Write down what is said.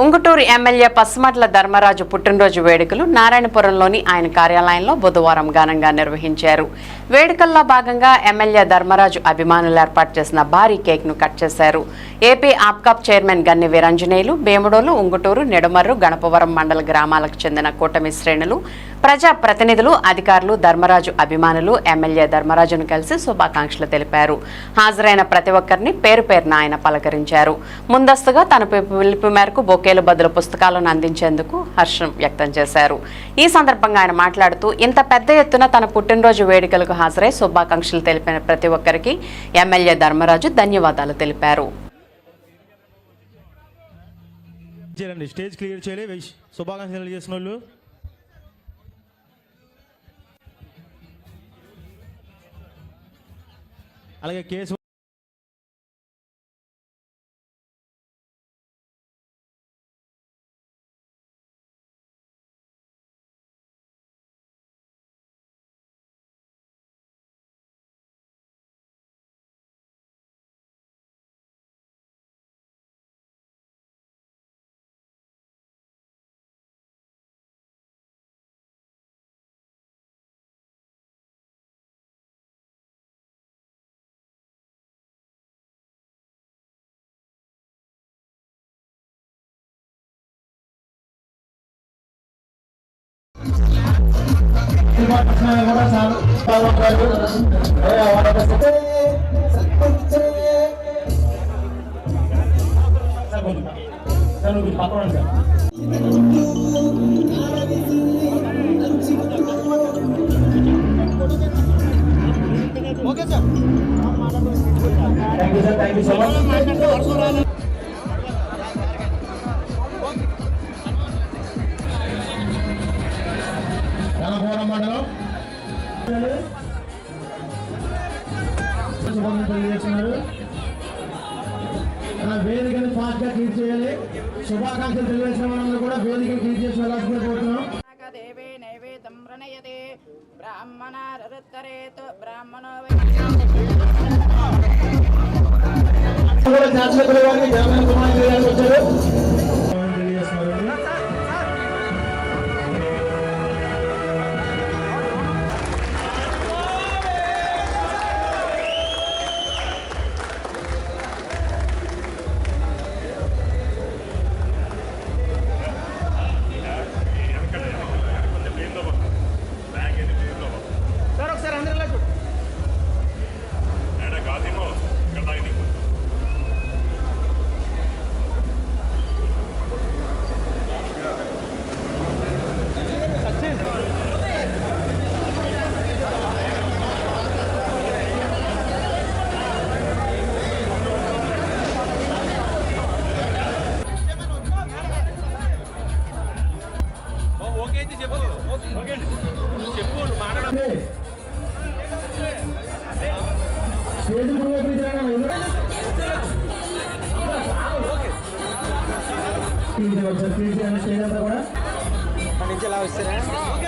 Unguturu MLA పసుమట్ల Dharmaraju పుట్టినరోజు వేడుకలు నారాయణపురంలోని ఆయన కార్యాలయంలో బుధవారం ఘనంగా నిర్వహించారు. వేడుకల్లో భాగంగా ఎమ్మెల్యే ధర్మరాజు అభిమానులు ఏర్పాటు చేసిన భారీ కేక్ను కట్ చేశారు. ఏపీ ఆప్కాప్ చైర్మన్ గన్ని వీరాంజనేయులు, భీముడోలు, ఉంగుటూరు, నెడుమర్రు, గణపవరం మండల గ్రామాలకు చెందిన కూటమి శ్రేణులు, ప్రజా ప్రతినిధులు, అధికారులు, ధర్మరాజు అభిమానులు ఎమ్మెల్యే ధర్మరాజును కలిసి శుభాకాంక్షలు తెలిపారు. హాజరైన ప్రతి ఒక్కరిని పేరు పేరున ఆయన పలకరించారు. ముందస్తుగా తన పిలుపు మేరకు బొకేలు బదులు పుస్తకాలను అందించేందుకు హర్షం వ్యక్తం చేశారు. ఈ సందర్భంగా ఆయన మాట్లాడుతూ, ఇంత పెద్ద ఎత్తున తన పుట్టినరోజు వేడుకలకు హాజరై శుభాకాంక్షలు తెలిపిన ప్రతి ఒక్కరికి ఎమ్మెల్యే ధర్మరాజు ధన్యవాదాలు తెలిపారు. స్టేజ్ క్లియర్ చేయాలి. శుభాకాంక్షలు చేసిన వాళ్ళు అలాగే case okay sir. Thank you so much. మండలం తెలియజేస్తున్నారు. వేదికను ఫాస్ట్ గా క్లీన్ చేయాలి. శుభాకాంక్షలు తెలియజేసిన వాళ్ళందరూ కూడా వేదిక క్లీన్ చేసి వెళ్ళాల్సిందిగా కోరుతున్నాం. నుంచి ఎలా వస్తారా?